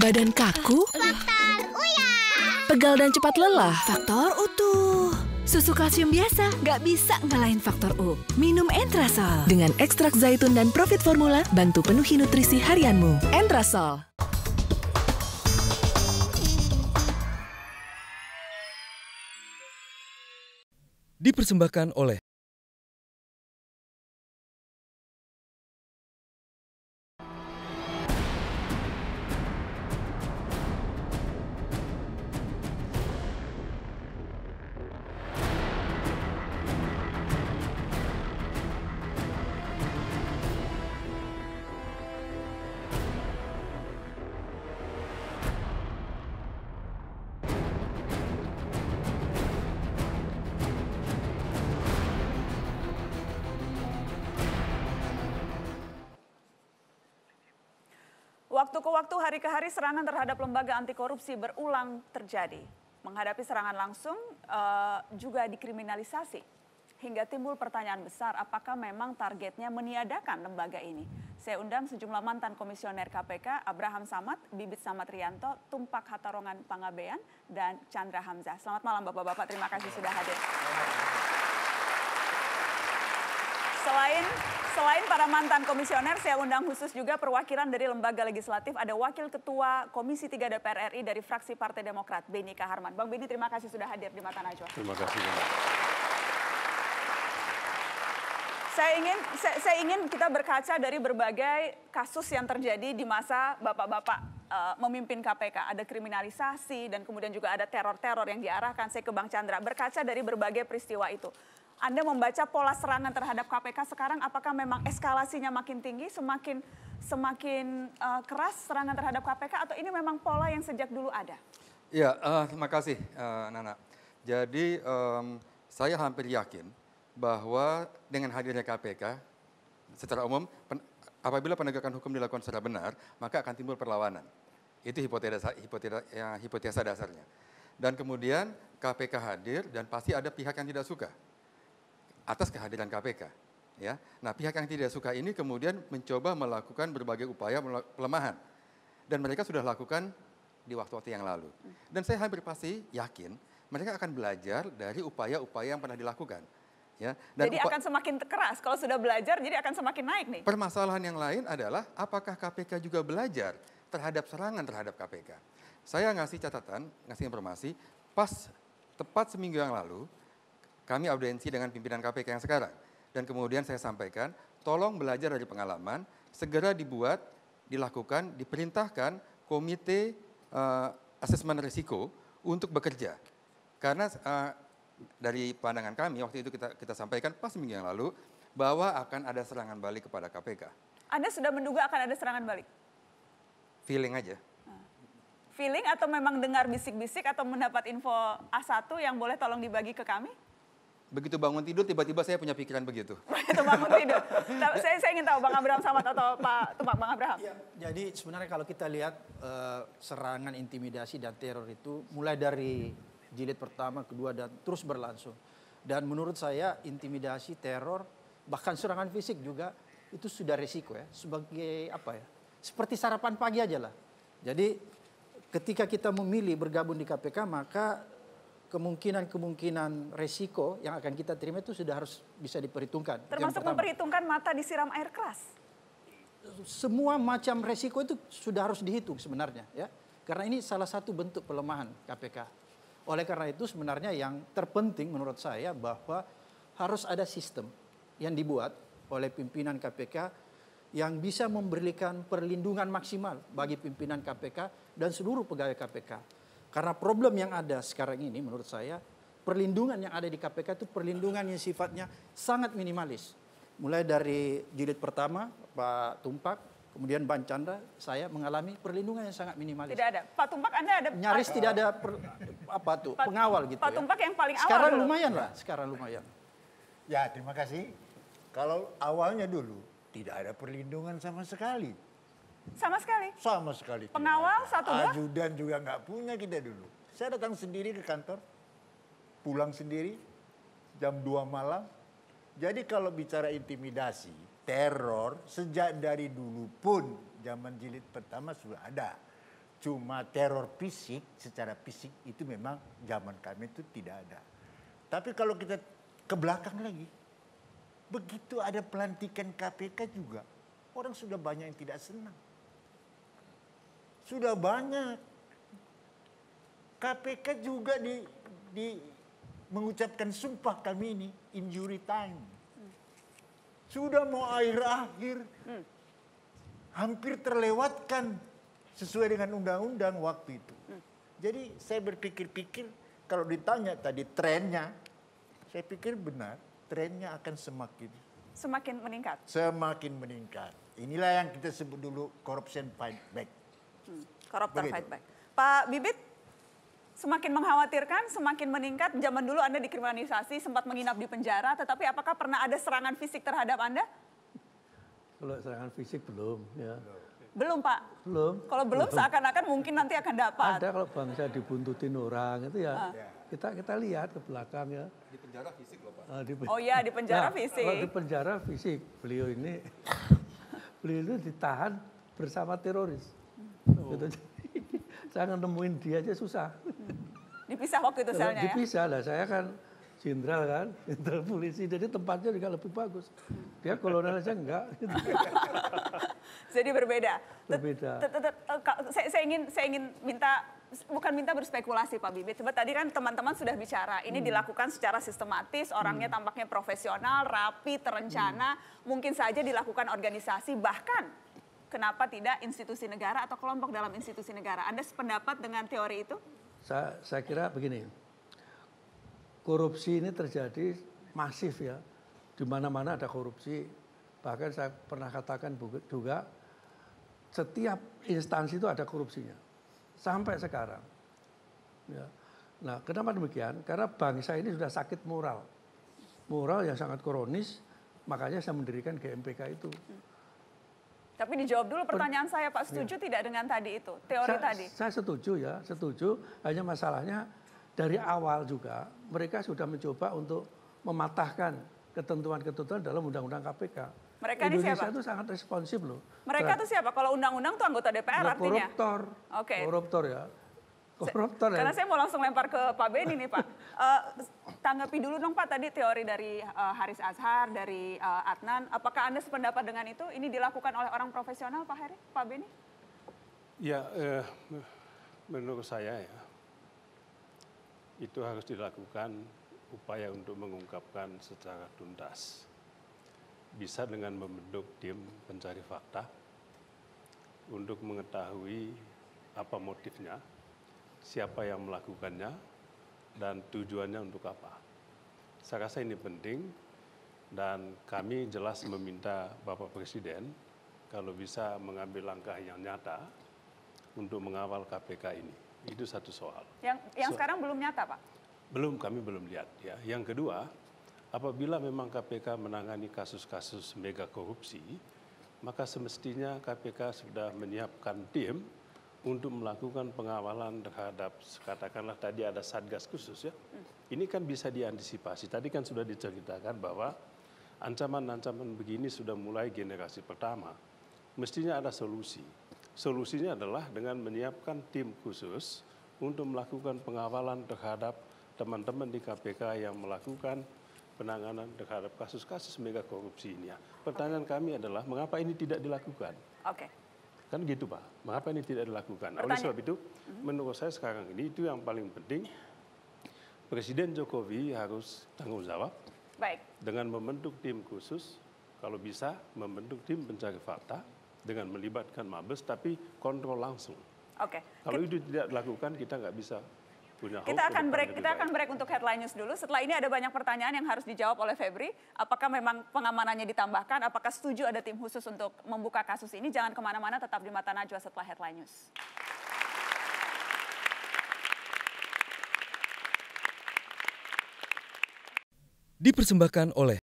Badan kaku? Faktor Uya. Pegal dan cepat lelah? Faktor utuh. Susu kalsium biasa nggak bisa ngalahin faktor U. Minum Entrasol. Dengan ekstrak zaitun dan Profit Formula, bantu penuhi nutrisi harianmu. Entrasol. Dipersembahkan oleh Waktu ke waktu, hari ke hari, serangan terhadap lembaga anti korupsi berulang terjadi. Menghadapi serangan langsung juga dikriminalisasi. Hingga timbul pertanyaan besar, apakah memang targetnya meniadakan lembaga ini? Saya undang sejumlah mantan komisioner KPK, Abraham Samad, Bibit Samad Rianto, Tumpak Hatarongan Pangabean, dan Chandra Hamzah. Selamat malam Bapak-Bapak, terima kasih sudah hadir. Selain para mantan komisioner, saya undang khusus juga perwakilan dari lembaga legislatif. Ada Wakil Ketua Komisi 3 DPR RI dari fraksi Partai Demokrat, Beni Kaharman. Bang Beni, terima kasih sudah hadir di Mata Najwa. Terima kasih. Saya ingin kita berkaca dari berbagai kasus yang terjadi di masa Bapak-Bapak memimpin KPK. Ada kriminalisasi dan kemudian juga ada teror-teror yang diarahkan. Saya ke Bang Chandra, berkaca dari berbagai peristiwa itu. Anda membaca pola serangan terhadap KPK sekarang, apakah memang eskalasinya makin tinggi, semakin keras serangan terhadap KPK, atau ini memang pola yang sejak dulu ada? Ya, terima kasih Nana. Jadi saya hampir yakin bahwa dengan hadirnya KPK, secara umum apabila penegakan hukum dilakukan secara benar, maka akan timbul perlawanan. Itu hipotesa dasarnya. Dan kemudian KPK hadir dan pasti ada pihak yang tidak suka atas kehadiran KPK. Ya. Nah, pihak yang tidak suka ini kemudian mencoba melakukan berbagai upaya pelemahan. Dan mereka sudah lakukan di waktu-waktu yang lalu. Dan saya hampir pasti yakin mereka akan belajar dari upaya-upaya yang pernah dilakukan. Ya. Dan jadi akan semakin keras, kalau sudah belajar jadi akan semakin naik nih. Permasalahan yang lain adalah apakah KPK juga belajar terhadap serangan terhadap KPK. Saya ngasih catatan, ngasih informasi, tepat seminggu yang lalu, kami audiensi dengan pimpinan KPK yang sekarang. Dan kemudian saya sampaikan, tolong belajar dari pengalaman, segera dilakukan, diperintahkan komite asesmen risiko untuk bekerja. Karena dari pandangan kami, waktu itu kita sampaikan pas minggu yang lalu, bahwa akan ada serangan balik kepada KPK. Anda sudah menduga akan ada serangan balik? Feeling aja. Feeling atau memang dengar bisik-bisik atau mendapat info A1 yang boleh tolong dibagi ke kami? Begitu bangun tidur, tiba-tiba saya punya pikiran begitu. Begitu bangun tidur. Saya ingin tahu Bang Abraham Samad atau Pak Tumpak, Bang Abraham. Ya, jadi sebenarnya kalau kita lihat serangan, intimidasi, dan teror itu mulai dari jilid pertama, kedua, dan terus berlangsung. Dan menurut saya intimidasi, teror, bahkan serangan fisik juga itu sudah resiko ya. Sebagai apa ya? Seperti sarapan pagi aja lah. Jadi ketika kita memilih bergabung di KPK, maka kemungkinan resiko yang akan kita terima itu sudah harus bisa diperhitungkan. Termasuk memperhitungkan mata disiram air keras? Semua macam resiko itu sudah harus dihitung sebenarnya, ya. Karena ini salah satu bentuk pelemahan KPK. Oleh karena itu sebenarnya yang terpenting menurut saya bahwa harus ada sistem yang dibuat oleh pimpinan KPK yang bisa memberikan perlindungan maksimal bagi pimpinan KPK dan seluruh pegawai KPK. Karena problem yang ada sekarang ini menurut saya, perlindungan yang ada di KPK itu perlindungan yang sifatnya sangat minimalis. Mulai dari jilid pertama, Pak Tumpak, kemudian Bang Chandra, saya mengalami perlindungan yang sangat minimalis. Tidak ada. Pak Tumpak Anda ada? Nyaris tidak ada pengawal gitu. Pak Tumpak yang paling awal sekarang dulu. lumayan lah, sekarang lumayan. Ya, terima kasih. Kalau awalnya dulu, tidak ada perlindungan sama sekali. Sama sekali? Sama sekali. Pengawal satu dua? Ajudan juga nggak punya kita dulu. Saya datang sendiri ke kantor, pulang sendiri, jam 2 malam. Jadi kalau bicara intimidasi, teror, sejak dari dulu pun, zaman jilid pertama sudah ada. Cuma teror fisik, secara fisik itu memang zaman kami itu tidak ada. Tapi kalau kita ke belakang lagi, begitu ada pelantikan KPK juga, orang sudah banyak yang tidak senang. Sudah banyak. KPK juga mengucapkan sumpah kami ini injury time. Sudah mau akhir-akhir, hampir terlewatkan sesuai dengan undang-undang waktu itu. Jadi saya berpikir-pikir kalau ditanya tadi trennya, saya pikir benar trennya akan Semakin meningkat. Semakin meningkat. Inilah yang kita sebut dulu corruption fight back. Koruptor Begitu. fight back. Pak Bibit, semakin mengkhawatirkan, semakin meningkat. Zaman dulu Anda dikriminalisasi, sempat menginap di penjara, tetapi apakah pernah ada serangan fisik terhadap Anda? Kalau serangan fisik belum, ya. Belum, Pak. Belum. Kalau belum seakan-akan mungkin nanti akan dapat. Ada kalau bangsa dibuntutin orang itu ya. Kita lihat ke belakang ya. Di penjara fisik loh Pak. Oh iya, di penjara Nah, fisik. Kalau di penjara fisik, beliau itu ditahan bersama teroris. Gitu. Saya nemuin dia aja susah. Dipisah waktu itu selnya ya? Dipisah lah, saya kan jenderal kan, jenderal polisi, jadi tempatnya juga lebih bagus. Dia kolonel aja enggak. Gitu. Jadi berbeda. Berbeda. Saya ingin bukan minta berspekulasi Pak Bibit. Sebab tadi kan teman-teman sudah bicara, ini dilakukan secara sistematis, orangnya tampaknya profesional, rapi, terencana, mungkin saja dilakukan organisasi, bahkan kenapa tidak institusi negara atau kelompok dalam institusi negara. Anda sependapat dengan teori itu? Saya kira begini, korupsi ini terjadi masif ya, di mana-mana ada korupsi. Bahkan saya pernah katakan juga, setiap instansi itu ada korupsinya, sampai sekarang. Ya. Nah, kenapa demikian? Karena bangsa ini sudah sakit moral yang sangat kronis, makanya saya mendirikan GMPK itu. Tapi dijawab dulu pertanyaan saya, Pak, setuju tidak dengan tadi itu, teori tadi? Saya setuju ya, setuju. Hanya masalahnya dari awal juga mereka sudah mencoba untuk mematahkan ketentuan-ketentuan dalam Undang-Undang KPK. Mereka ini Indonesia siapa? itu sangat responsif loh. Mereka itu siapa? Kalau undang-undang itu anggota DPR artinya? Koruptor. Oke. Koruptor ya. Koruptor ya. Karena saya mau langsung lempar ke Pak Beni nih Pak. Tanggapi dulu dong Pak tadi teori dari Haris Azhar, dari Adnan. Apakah Anda sependapat dengan itu? Ini dilakukan oleh orang profesional Pak Heri, Pak Beni? Ya, menurut saya ya, itu harus dilakukan upaya untuk mengungkapkan secara tuntas. Bisa dengan membentuk tim pencari fakta untuk mengetahui apa motifnya, siapa yang melakukannya, dan tujuannya untuk apa. Saya rasa ini penting dan kami jelas meminta Bapak Presiden kalau bisa mengambil langkah yang nyata untuk mengawal KPK ini. Itu satu soal. Yang sekarang belum nyata Pak? Belum, kami belum lihat ya. Yang kedua, apabila memang KPK menangani kasus-kasus mega korupsi, maka semestinya KPK sudah menyiapkan tim untuk melakukan pengawalan terhadap, katakanlah tadi ada satgas khusus ya. Ini kan bisa diantisipasi. Tadi kan sudah diceritakan bahwa ancaman-ancaman begini sudah mulai generasi pertama. Mestinya ada solusi. Solusinya adalah dengan menyiapkan tim khusus untuk melakukan pengawalan terhadap teman-teman di KPK yang melakukan penanganan terhadap kasus-kasus mega korupsi ini. Pertanyaan kami adalah mengapa ini tidak dilakukan? Oke. Kan gitu Pak, mengapa ini tidak dilakukan? Oleh sebab itu, menurut saya sekarang ini itu yang paling penting, Presiden Jokowi harus tanggung jawab. Baik. Dengan membentuk tim khusus, kalau bisa membentuk tim pencari fakta dengan melibatkan Mabes, tapi kontrol langsung. Oke. Kalau itu tidak dilakukan, kita nggak bisa punya hope. Kita akan break untuk headline news dulu. Setelah ini ada banyak pertanyaan yang harus dijawab oleh Febri. Apakah memang pengamanannya ditambahkan? Apakah setuju ada tim khusus untuk membuka kasus ini? Jangan kemana-mana, tetap di Mata Najwa setelah headline news. Dipersembahkan oleh